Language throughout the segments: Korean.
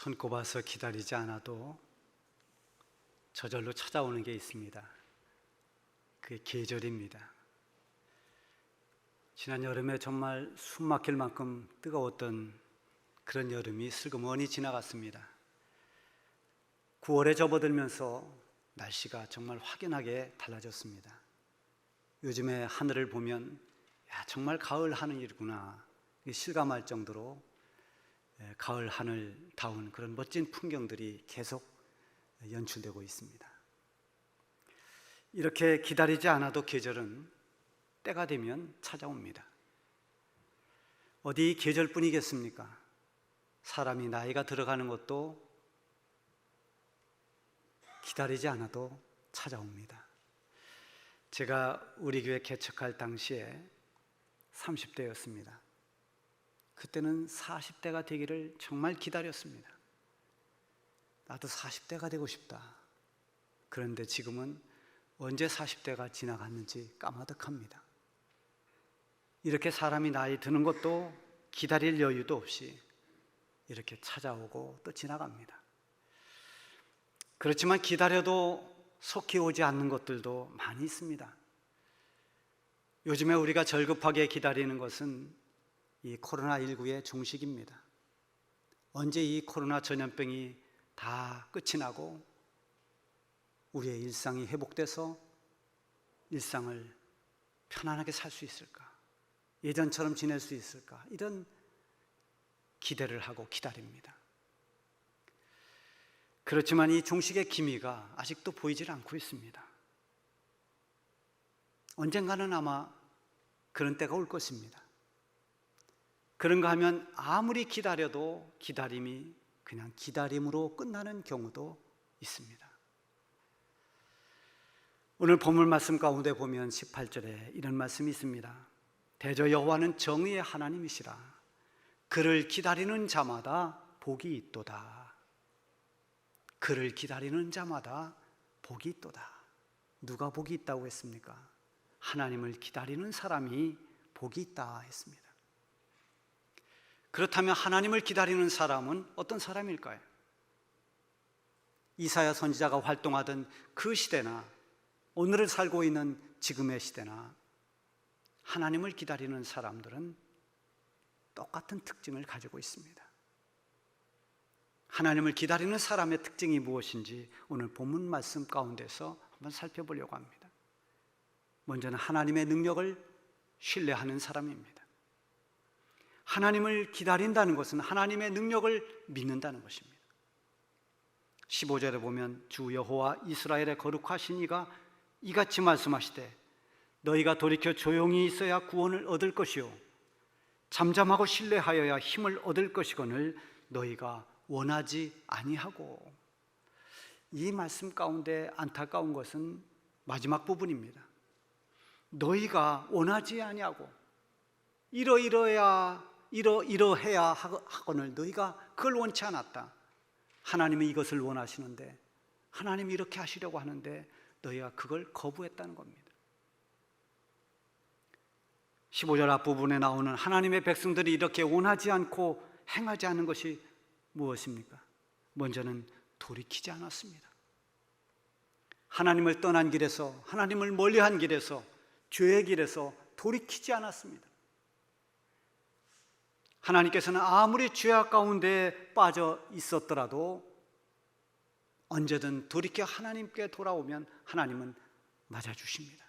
손꼽아서 기다리지 않아도 저절로 찾아오는 게 있습니다. 그게 계절입니다. 지난 여름에 정말 숨 막힐 만큼 뜨거웠던 그런 여름이 슬그머니 지나갔습니다. 9월에 접어들면서 날씨가 정말 확연하게 달라졌습니다. 요즘에 하늘을 보면 정말 가을 하늘이구나 실감할 정도로 가을 하늘다운 그런 멋진 풍경들이 계속 연출되고 있습니다. 이렇게 기다리지 않아도 계절은 때가 되면 찾아옵니다. 어디 계절뿐이겠습니까? 사람이 나이가 들어가는 것도 기다리지 않아도 찾아옵니다. 제가 우리 교회 개척할 당시에 30대였습니다. 그때는 40대가 되기를 정말 기다렸습니다. 나도 40대가 되고 싶다. 그런데 지금은 언제 40대가 지나갔는지 까마득합니다. 이렇게 사람이 나이 드는 것도 기다릴 여유도 없이 이렇게 찾아오고 또 지나갑니다. 그렇지만 기다려도 속히 오지 않는 것들도 많이 있습니다. 요즘에 우리가 절급하게 기다리는 것은 이 코로나19의 종식입니다. 언제 이 코로나 전염병이 다 끝이 나고 우리의 일상이 회복돼서 일상을 편안하게 살 수 있을까? 예전처럼 지낼 수 있을까? 이런 기대를 하고 기다립니다. 그렇지만 이 종식의 기미가 아직도 보이질 않고 있습니다. 언젠가는 아마 그런 때가 올 것입니다. 그런가 하면 아무리 기다려도 기다림이 그냥 기다림으로 끝나는 경우도 있습니다. 오늘 본문 말씀 가운데 보면 18절에 이런 말씀이 있습니다. 대저 여호와는 정의의 하나님이시라. 그를 기다리는 자마다 복이 있도다. 그를 기다리는 자마다 복이 있도다. 누가 복이 있다고 했습니까? 하나님을 기다리는 사람이 복이 있다 했습니다. 그렇다면 하나님을 기다리는 사람은 어떤 사람일까요? 이사야 선지자가 활동하던 그 시대나 오늘을 살고 있는 지금의 시대나 하나님을 기다리는 사람들은 똑같은 특징을 가지고 있습니다. 하나님을 기다리는 사람의 특징이 무엇인지 오늘 본문 말씀 가운데서 한번 살펴보려고 합니다. 먼저는 하나님의 능력을 신뢰하는 사람입니다. 하나님을 기다린다는 것은 하나님의 능력을 믿는다는 것입니다. 15절에 보면 주 여호와 이스라엘의 거룩하신 이가 이같이 말씀하시되 너희가 돌이켜 조용히 있어야 구원을 얻을 것이요 잠잠하고 신뢰하여야 힘을 얻을 것이거늘 너희가 원하지 아니하고. 이 말씀 가운데 안타까운 것은 마지막 부분입니다. 너희가 원하지 아니하고 이러해야 하거늘 너희가 그걸 원치 않았다. 하나님이 이것을 원하시는데 하나님이 이렇게 하시려고 하는데 너희가 그걸 거부했다는 겁니다. 15절 앞부분에 나오는 하나님의 백성들이 이렇게 원하지 않고 행하지 않는 것이 무엇입니까? 먼저는 돌이키지 않았습니다. 하나님을 떠난 길에서, 하나님을 멀리한 길에서, 죄의 길에서 돌이키지 않았습니다. 하나님께서는 아무리 죄악 가운데 빠져 있었더라도 언제든 돌이켜 하나님께 돌아오면 하나님은 맞아주십니다.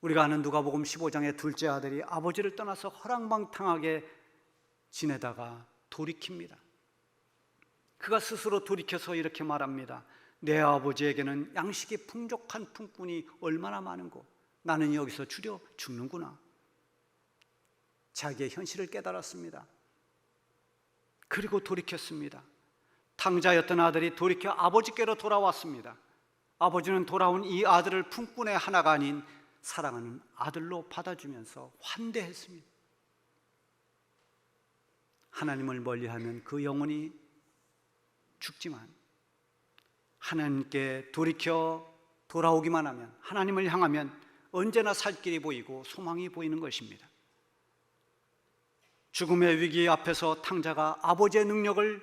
우리가 아는 누가복음 15장의 둘째 아들이 아버지를 떠나서 허랑방탕하게 지내다가 돌이킵니다. 그가 스스로 돌이켜서 이렇게 말합니다. 내 아버지에게는 양식이 풍족한 품꾼이 얼마나 많은고 나는 여기서 주려 죽는구나. 자기의 현실을 깨달았습니다. 그리고 돌이켰습니다. 탕자였던 아들이 돌이켜 아버지께로 돌아왔습니다. 아버지는 돌아온 이 아들을 품꾼의 하나가 아닌 사랑하는 아들로 받아주면서 환대했습니다. 하나님을 멀리하면 그 영혼이 죽지만 하나님께 돌이켜 돌아오기만 하면, 하나님을 향하면 언제나 살 길이 보이고 소망이 보이는 것입니다. 죽음의 위기 앞에서 탕자가 아버지의 능력을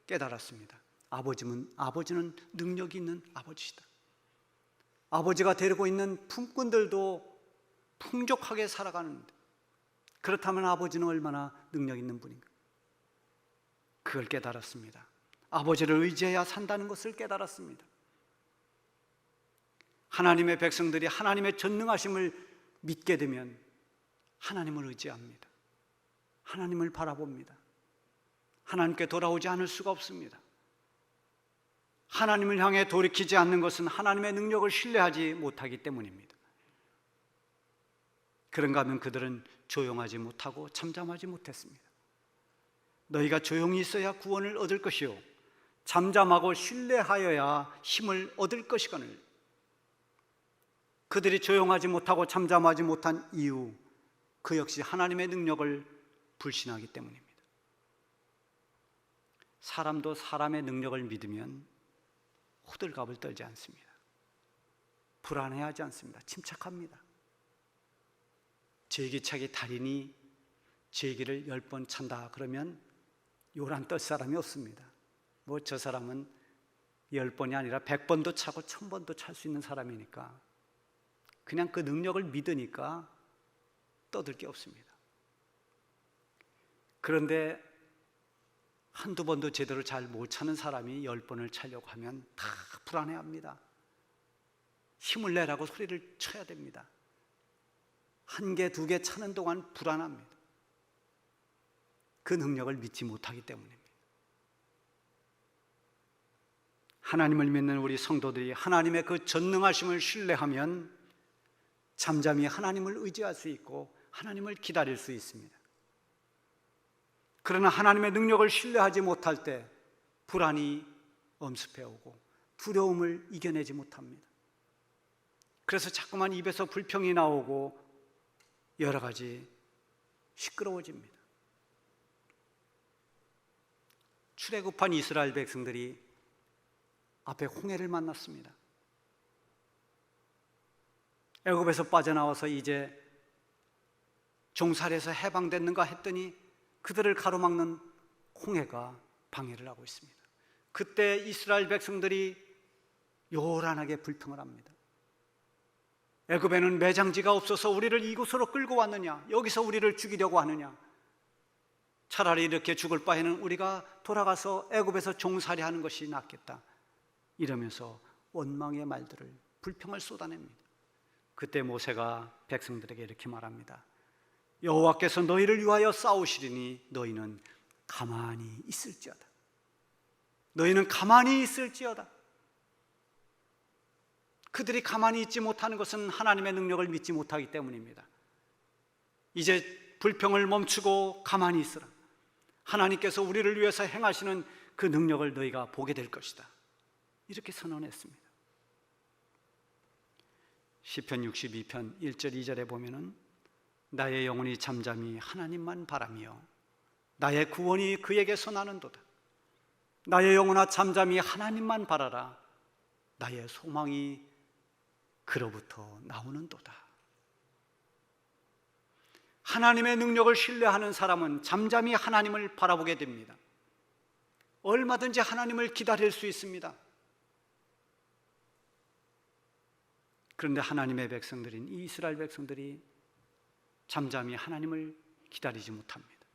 깨달았습니다. 아버지는 능력이 있는 아버지시다. 아버지가 데리고 있는 품꾼들도 풍족하게 살아가는데, 그렇다면 아버지는 얼마나 능력 있는 분인가? 그걸 깨달았습니다. 아버지를 의지해야 산다는 것을 깨달았습니다. 하나님의 백성들이 하나님의 전능하심을 믿게 되면 하나님을 의지합니다. 하나님을 바라봅니다. 하나님께 돌아오지 않을 수가 없습니다. 하나님을 향해 돌이키지 않는 것은 하나님의 능력을 신뢰하지 못하기 때문입니다. 그런가 하면 그들은 조용하지 못하고 잠잠하지 못했습니다. 너희가 조용히 있어야 구원을 얻을 것이요 잠잠하고 신뢰하여야 힘을 얻을 것이거늘. 그들이 조용하지 못하고 잠잠하지 못한 이유, 그 역시 하나님의 능력을 불신하기 때문입니다. 사람도 사람의 능력을 믿으면 호들갑을 떨지 않습니다. 불안해하지 않습니다. 침착합니다. 제기차기 달인이 제기를 10번 찬다 그러면 요란 떨 사람이 없습니다. 뭐 저 사람은 10번이 아니라 100번도 차고 1000번도 찰 수 있는 사람이니까 그냥 그 능력을 믿으니까 떠들 게 없습니다. 그런데 한두 번도 제대로 잘 못 차는 사람이 10번을 차려고 하면 다 불안해합니다. 힘을 내라고 소리를 쳐야 됩니다. 1개, 2개 차는 동안 불안합니다. 그 능력을 믿지 못하기 때문입니다. 하나님을 믿는 우리 성도들이 하나님의 그 전능하심을 신뢰하면 잠잠히 하나님을 의지할 수 있고 하나님을 기다릴 수 있습니다. 그러나 하나님의 능력을 신뢰하지 못할 때 불안이 엄습해 오고 두려움을 이겨내지 못합니다. 그래서 자꾸만 입에서 불평이 나오고 여러 가지 시끄러워집니다. 출애굽한 이스라엘 백성들이 앞에 홍해를 만났습니다. 애굽에서 빠져나와서 이제 종살이에서 해방됐는가 했더니 그들을 가로막는 홍해가 방해를 하고 있습니다. 그때 이스라엘 백성들이 요란하게 불평을 합니다. 애굽에는 매장지가 없어서 우리를 이곳으로 끌고 왔느냐? 여기서 우리를 죽이려고 하느냐? 차라리 이렇게 죽을 바에는 우리가 돌아가서 애굽에서 종살이하는 것이 낫겠다. 이러면서 원망의 말들을, 불평을 쏟아냅니다. 그때 모세가 백성들에게 이렇게 말합니다. 여호와께서 너희를 위하여 싸우시리니 너희는 가만히 있을지어다. 너희는 가만히 있을지어다. 그들이 가만히 있지 못하는 것은 하나님의 능력을 믿지 못하기 때문입니다. 이제 불평을 멈추고 가만히 있으라. 하나님께서 우리를 위해서 행하시는 그 능력을 너희가 보게 될 것이다. 이렇게 선언했습니다. 시편 62편 1절 2절에 보면은 나의 영혼이 잠잠히 하나님만 바라며 나의 구원이 그에게서 나는도다. 나의 영혼아 잠잠히 하나님만 바라라. 나의 소망이 그로부터 나오는도다. 하나님의 능력을 신뢰하는 사람은 잠잠히 하나님을 바라보게 됩니다. 얼마든지 하나님을 기다릴 수 있습니다. 그런데 하나님의 백성들인 이 이스라엘 백성들이 잠잠히 하나님을 기다리지 못합니다.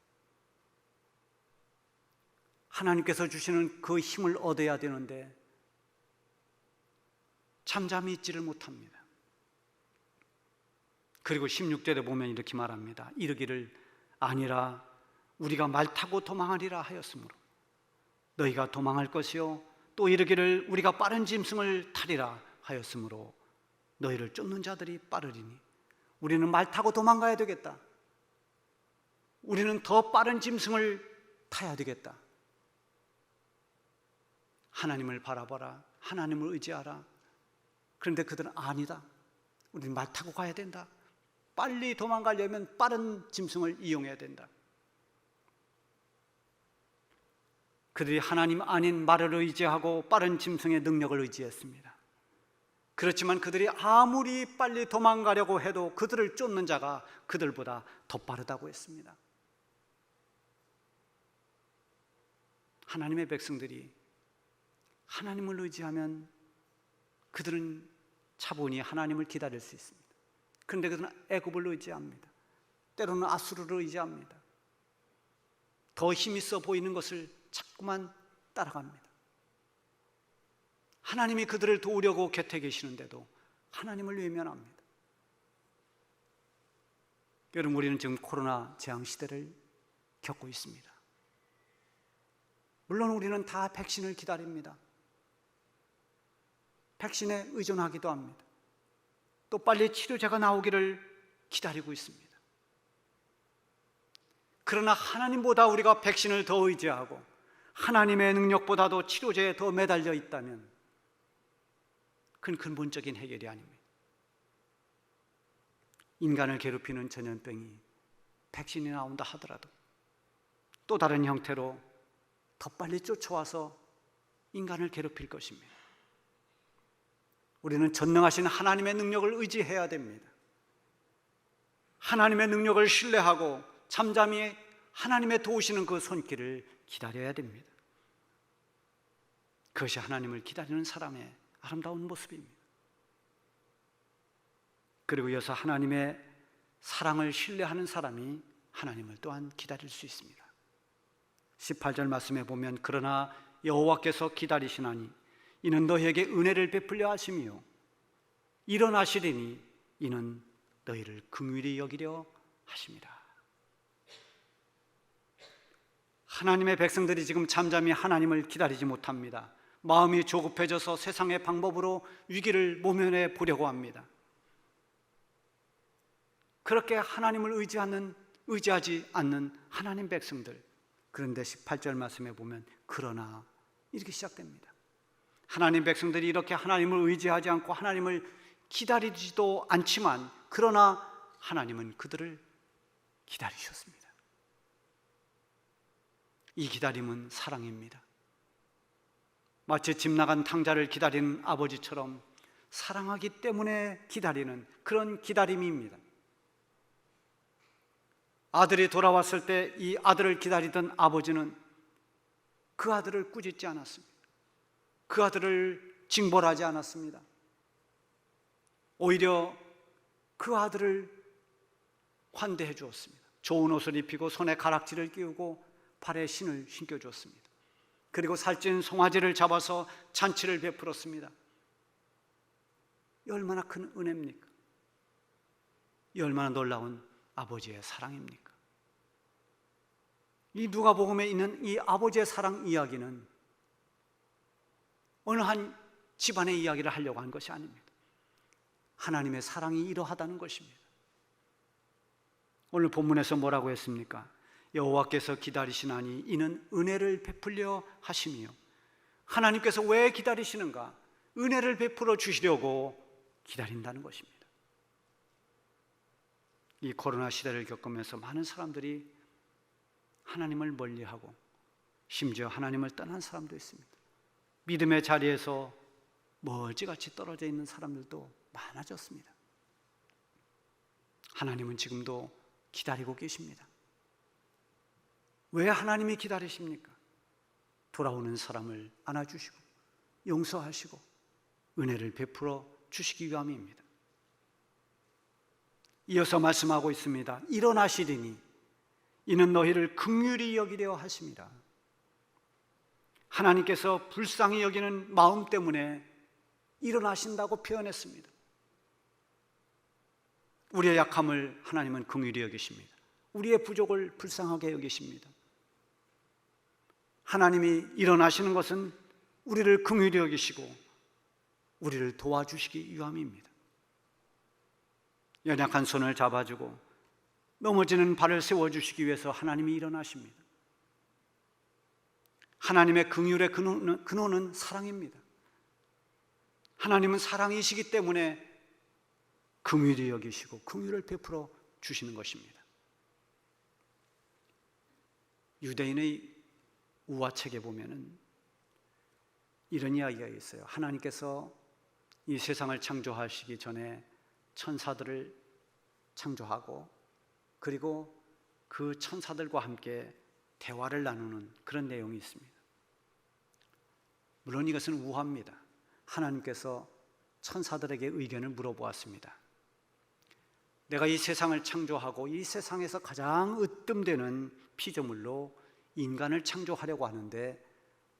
하나님께서 주시는 그 힘을 얻어야 되는데 잠잠히 있지를 못합니다. 그리고 16절에 보면 이렇게 말합니다. 이르기를 아니라 우리가 말 타고 도망하리라 하였으므로 너희가 도망할 것이요 또 이르기를 우리가 빠른 짐승을 타리라 하였으므로 너희를 쫓는 자들이 빠르리니 우리는 말 타고 도망가야 되겠다. 우리는 더 빠른 짐승을 타야 되겠다. 하나님을 바라봐라. 하나님을 의지하라. 그런데 그들은 아니다. 우리는 말 타고 가야 된다. 빨리 도망가려면 빠른 짐승을 이용해야 된다. 그들이 하나님 아닌 말을 의지하고 빠른 짐승의 능력을 의지했습니다. 그렇지만 그들이 아무리 빨리 도망가려고 해도 그들을 쫓는 자가 그들보다 더 빠르다고 했습니다. 하나님의 백성들이 하나님을 의지하면 그들은 차분히 하나님을 기다릴 수 있습니다. 그런데 그들은 애굽을 의지합니다. 때로는 아수르를 의지합니다. 더 힘있어 보이는 것을 자꾸만 따라갑니다. 하나님이 그들을 도우려고 곁에 계시는데도 하나님을 외면합니다. 여러분, 우리는 지금 코로나 재앙 시대를 겪고 있습니다. 물론 우리는 다 백신을 기다립니다. 백신에 의존하기도 합니다. 또 빨리 치료제가 나오기를 기다리고 있습니다. 그러나 하나님보다 우리가 백신을 더 의지하고 하나님의 능력보다도 치료제에 더 매달려 있다면 그건 근본적인 해결이 아닙니다. 인간을 괴롭히는 전염병이 백신이 나온다 하더라도 또 다른 형태로 더 빨리 쫓아와서 인간을 괴롭힐 것입니다. 우리는 전능하신 하나님의 능력을 의지해야 됩니다. 하나님의 능력을 신뢰하고 잠잠히 하나님의 도우시는 그 손길을 기다려야 됩니다. 그것이 하나님을 기다리는 사람의 아름다운 모습입니다. 그리고 이어서 하나님의 사랑을 신뢰하는 사람이 하나님을 또한 기다릴 수 있습니다. 18절 말씀에 보면 그러나 여호와께서 기다리시나니 이는 너희에게 은혜를 베풀려 하심이요 일어나시리니 이는 너희를 긍휼히 여기려 하심이라. 하나님의 백성들이 지금 잠잠히 하나님을 기다리지 못합니다. 마음이 조급해져서 세상의 방법으로 위기를 모면해 보려고 합니다. 그렇게 하나님을 의지하지 않는 하나님 백성들. 그런데 18절 말씀에 보면 그러나 이렇게 시작됩니다. 하나님 백성들이 이렇게 하나님을 의지하지 않고 하나님을 기다리지도 않지만 그러나 하나님은 그들을 기다리셨습니다. 이 기다림은 사랑입니다. 마치 집 나간 탕자를 기다리는 아버지처럼 사랑하기 때문에 기다리는 그런 기다림입니다. 아들이 돌아왔을 때 이 아들을 기다리던 아버지는 그 아들을 꾸짖지 않았습니다. 그 아들을 징벌하지 않았습니다. 오히려 그 아들을 환대해 주었습니다. 좋은 옷을 입히고 손에 가락지를 끼우고 발에 신을 신겨주었습니다. 그리고 살찐 송아지를 잡아서 잔치를 베풀었습니다. 이 얼마나 큰 은혜입니까? 이 얼마나 놀라운 아버지의 사랑입니까? 이 누가복음에 있는 이 아버지의 사랑 이야기는 어느 한 집안의 이야기를 하려고 한 것이 아닙니다. 하나님의 사랑이 이러하다는 것입니다. 오늘 본문에서 뭐라고 했습니까? 여호와께서 기다리시나니 이는 은혜를 베풀려 하심이요. 하나님께서 왜 기다리시는가? 은혜를 베풀어 주시려고 기다린다는 것입니다. 이 코로나 시대를 겪으면서 많은 사람들이 하나님을 멀리하고 심지어 하나님을 떠난 사람도 있습니다. 믿음의 자리에서 멀찌감치 떨어져 있는 사람들도 많아졌습니다. 하나님은 지금도 기다리고 계십니다. 왜 하나님이 기다리십니까? 돌아오는 사람을 안아주시고 용서하시고 은혜를 베풀어 주시기 위함입니다. 이어서 말씀하고 있습니다. 일어나시리니 이는 너희를 긍휼히 여기려 하심이라. 하나님께서 불쌍히 여기는 마음 때문에 일어나신다고 표현했습니다. 우리의 약함을 하나님은 긍휼히 여기십니다. 우리의 부족을 불쌍하게 여기십니다. 하나님이 일어나시는 것은 우리를 긍휼히 여기시고 우리를 도와주시기 위함입니다. 연약한 손을 잡아주고 넘어지는 발을 세워주시기 위해서 하나님이 일어나십니다. 하나님의 긍휼의 근원은 사랑입니다. 하나님은 사랑이시기 때문에 긍휼히 여기시고 긍휼을 베풀어 주시는 것입니다. 유대인의 우화책에 보면은 이런 이야기가 있어요. 하나님께서 이 세상을 창조하시기 전에 천사들을 창조하고 그리고 그 천사들과 함께 대화를 나누는 그런 내용이 있습니다. 물론 이것은 우화입니다. 하나님께서 천사들에게 의견을 물어보았습니다. 내가 이 세상을 창조하고 이 세상에서 가장 으뜸되는 피조물로 인간을 창조하려고 하는데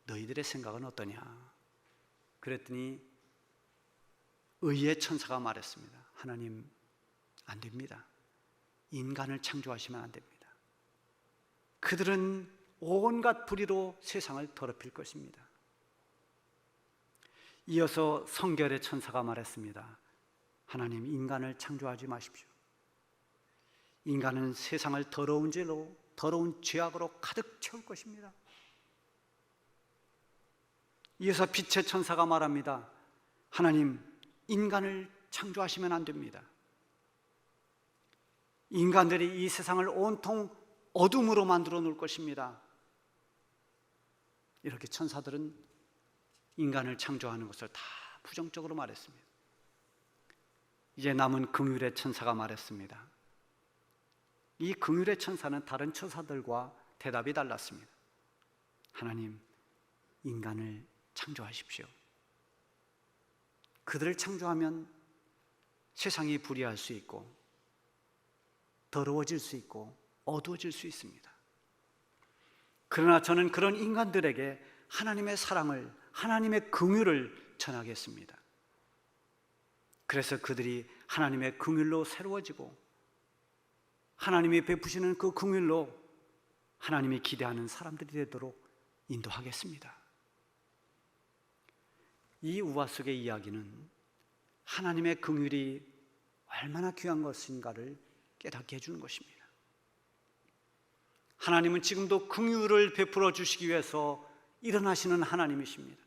너희들의 생각은 어떠냐? 그랬더니 의의 천사가 말했습니다. 하나님, 안 됩니다. 인간을 창조하시면 안 됩니다. 그들은 온갖 불의로 세상을 더럽힐 것입니다. 이어서 성결의 천사가 말했습니다. 하나님, 인간을 창조하지 마십시오. 인간은 세상을 더러운 죄로, 더러운 죄악으로 가득 채울 것입니다. 이어서 빛의 천사가 말합니다. 하나님, 인간을 창조하시면 안 됩니다. 인간들이 이 세상을 온통 어둠으로 만들어 놓을 것입니다. 이렇게 천사들은 인간을 창조하는 것을 다 부정적으로 말했습니다. 이제 남은 긍휼의 천사가 말했습니다. 이 긍휼의 천사는 다른 천사들과 대답이 달랐습니다. 하나님, 인간을 창조하십시오. 그들을 창조하면 세상이 불의할 수 있고 더러워질 수 있고 어두워질 수 있습니다. 그러나 저는 그런 인간들에게 하나님의 사랑을, 하나님의 긍휼을 전하겠습니다. 그래서 그들이 하나님의 긍휼로 새로워지고 하나님이 베푸시는 그 긍휼로 하나님이 기대하는 사람들이 되도록 인도하겠습니다. 이 우화 속의 이야기는 하나님의 긍휼이 얼마나 귀한 것인가를 깨닫게 해주는 것입니다. 하나님은 지금도 긍휼을 베풀어 주시기 위해서 일어나시는 하나님이십니다.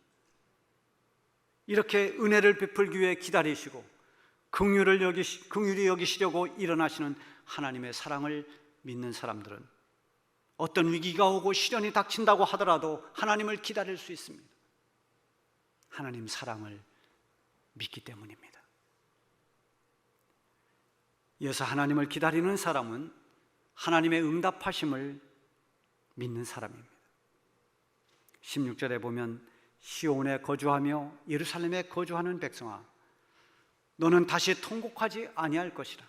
이렇게 은혜를 베풀기 위해 기다리시고 긍휼히 여기시려고 일어나시는 하나님의 사랑을 믿는 사람들은 어떤 위기가 오고 시련이 닥친다고 하더라도 하나님을 기다릴 수 있습니다. 하나님 사랑을 믿기 때문입니다. 이어서 하나님을 기다리는 사람은 하나님의 응답하심을 믿는 사람입니다. 16절에 보면 시온에 거주하며 예루살렘에 거주하는 백성아, 너는 다시 통곡하지 아니할 것이라.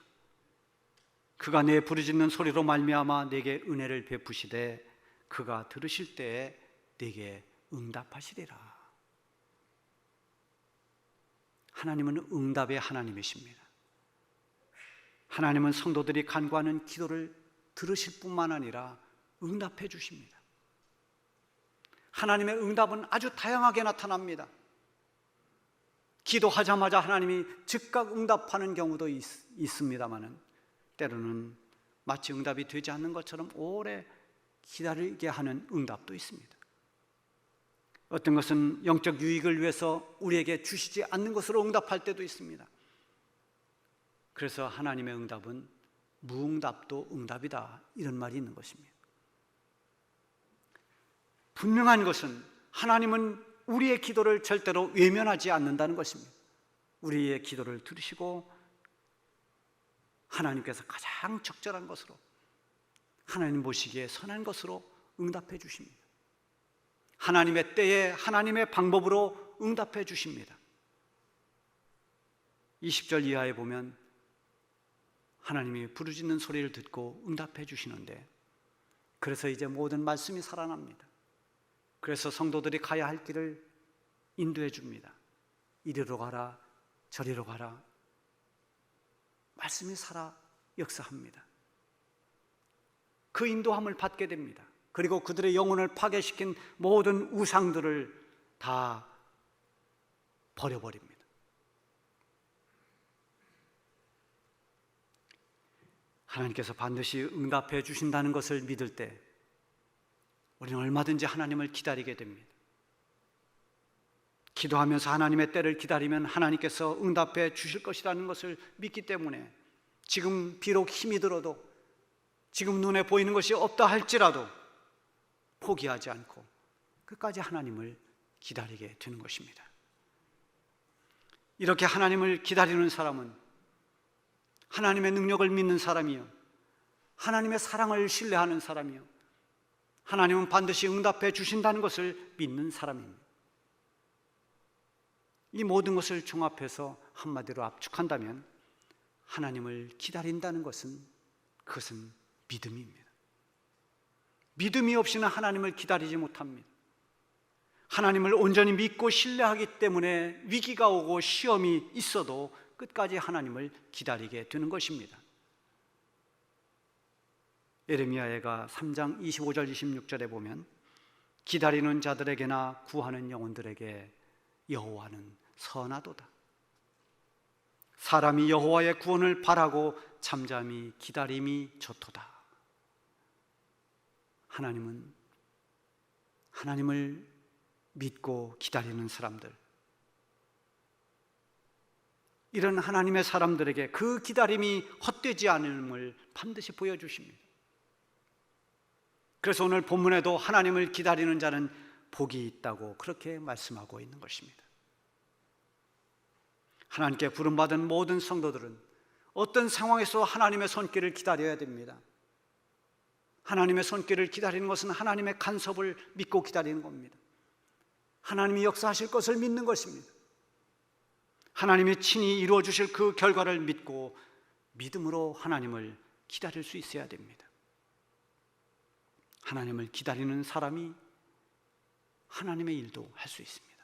그가 내 부르짖는 소리로 말미암아 내게 은혜를 베푸시되 그가 들으실 때에 내게 응답하시리라. 하나님은 응답의 하나님이십니다. 하나님은 성도들이 간구하는 기도를 들으실 뿐만 아니라 응답해 주십니다. 하나님의 응답은 아주 다양하게 나타납니다. 기도하자마자 하나님이 즉각 응답하는 경우도 있습니다만 때로는 마치 응답이 되지 않는 것처럼 오래 기다리게 하는 응답도 있습니다. 어떤 것은 영적 유익을 위해서 우리에게 주시지 않는 것으로 응답할 때도 있습니다. 그래서 하나님의 응답은 무응답도 응답이다, 이런 말이 있는 것입니다. 분명한 것은 하나님은 우리의 기도를 절대로 외면하지 않는다는 것입니다. 우리의 기도를 들으시고 하나님께서 가장 적절한 것으로, 하나님 보시기에 선한 것으로 응답해 주십니다. 하나님의 때에 하나님의 방법으로 응답해 주십니다. 20절 이하에 보면 하나님이 부르짖는 소리를 듣고 응답해 주시는데, 그래서 이제 모든 말씀이 살아납니다. 그래서 성도들이 가야 할 길을 인도해 줍니다. 이리로 가라, 저리로 가라. 말씀이 살아 역사합니다. 그 인도함을 받게 됩니다. 그리고 그들의 영혼을 파괴시킨 모든 우상들을 다 버려버립니다. 하나님께서 반드시 응답해 주신다는 것을 믿을 때 우리는 얼마든지 하나님을 기다리게 됩니다. 기도하면서 하나님의 때를 기다리면 하나님께서 응답해 주실 것이라는 것을 믿기 때문에 지금 비록 힘이 들어도, 지금 눈에 보이는 것이 없다 할지라도 포기하지 않고 끝까지 하나님을 기다리게 되는 것입니다. 이렇게 하나님을 기다리는 사람은 하나님의 능력을 믿는 사람이요, 하나님의 사랑을 신뢰하는 사람이요, 하나님은 반드시 응답해 주신다는 것을 믿는 사람입니다. 이 모든 것을 종합해서 한마디로 압축한다면 하나님을 기다린다는 것은 그것은 믿음입니다. 믿음이 없이는 하나님을 기다리지 못합니다. 하나님을 온전히 믿고 신뢰하기 때문에 위기가 오고 시험이 있어도 끝까지 하나님을 기다리게 되는 것입니다. 예레미야가 3장 25절 26절에 보면 기다리는 자들에게나 구하는 영혼들에게 여호와는 선하도다. 사람이 여호와의 구원을 바라고 잠잠히 기다림이 좋도다. 하나님은 하나님을 믿고 기다리는 사람들, 이런 하나님의 사람들에게 그 기다림이 헛되지 않음을 반드시 보여주십니다. 그래서 오늘 본문에도 하나님을 기다리는 자는 복이 있다고 그렇게 말씀하고 있는 것입니다. 하나님께 부름받은 모든 성도들은 어떤 상황에서 하나님의 손길을 기다려야 됩니다. 하나님의 손길을 기다리는 것은 하나님의 간섭을 믿고 기다리는 겁니다. 하나님이 역사하실 것을 믿는 것입니다. 하나님이 친히 이루어 주실 그 결과를 믿고 믿음으로 하나님을 기다릴 수 있어야 됩니다. 하나님을 기다리는 사람이 하나님의 일도 할 수 있습니다.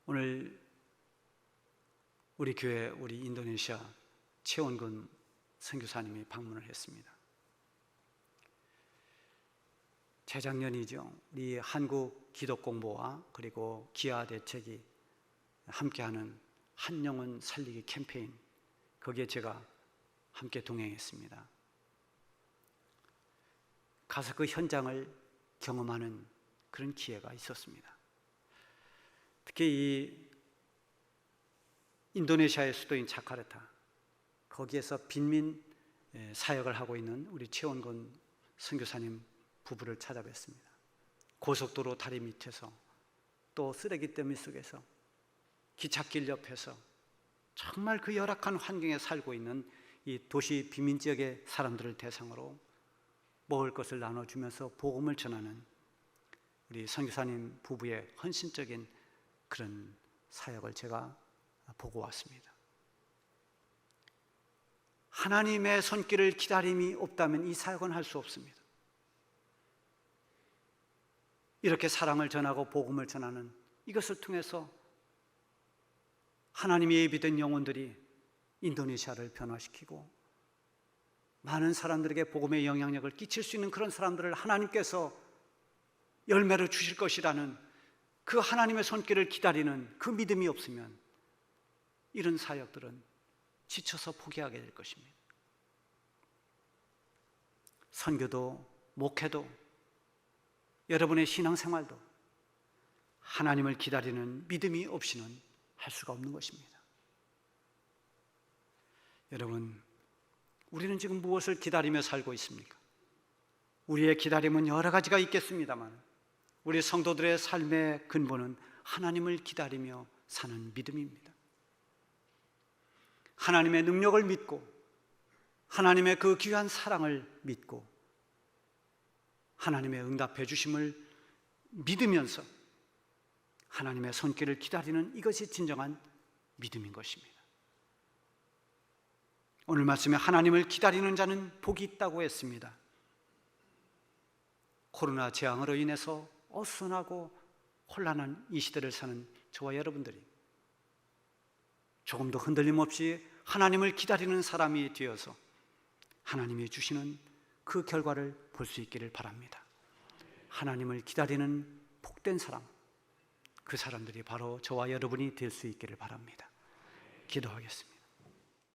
오늘 우리 교회, 우리 인도네시아 최원근 선교사님이 방문을 했습니다. 재작년이죠. 우리 한국 기독공보와 그리고 기아대책이 함께하는 한 영혼 살리기 캠페인, 거기에 제가 함께 동행했습니다. 가서 그 현장을 경험하는 그런 기회가 있었습니다. 특히 이 인도네시아의 수도인 자카르타, 거기에서 빈민 사역을 하고 있는 우리 최원근 선교사님 부부를 찾아뵀습니다. 고속도로 다리 밑에서, 또 쓰레기 더미 속에서, 기찻길 옆에서 정말 그 열악한 환경에 살고 있는 이 도시 빈민 지역의 사람들을 대상으로 먹을 것을 나눠주면서 복음을 전하는 우리 선교사님 부부의 헌신적인 그런 사역을 제가 보고 왔습니다. 하나님의 손길을 기다림이 없다면 이 사역은 할 수 없습니다. 이렇게 사랑을 전하고 복음을 전하는 이것을 통해서 하나님이 예비된 영혼들이 인도네시아를 변화시키고 많은 사람들에게 복음의 영향력을 끼칠 수 있는 그런 사람들을 하나님께서 열매로 주실 것이라는 그 하나님의 손길을 기다리는 그 믿음이 없으면 이런 사역들은 지쳐서 포기하게 될 것입니다. 선교도 목회도 여러분의 신앙생활도 하나님을 기다리는 믿음이 없이는 할 수가 없는 것입니다. 여러분, 우리는 지금 무엇을 기다리며 살고 있습니까? 우리의 기다림은 여러 가지가 있겠습니다만 우리 성도들의 삶의 근본은 하나님을 기다리며 사는 믿음입니다. 하나님의 능력을 믿고 하나님의 그 귀한 사랑을 믿고 하나님의 응답해 주심을 믿으면서 하나님의 손길을 기다리는 이것이 진정한 믿음인 것입니다. 오늘 말씀에 하나님을 기다리는 자는 복이 있다고 했습니다. 코로나 재앙으로 인해서 어수선하고 혼란한 이 시대를 사는 저와 여러분들이 조금도 흔들림 없이 하나님을 기다리는 사람이 되어서 하나님이 주시는 그 결과를 볼 수 있기를 바랍니다. 하나님을 기다리는 복된 사람, 그 사람들이 바로 저와 여러분이 될 수 있기를 바랍니다. 기도하겠습니다.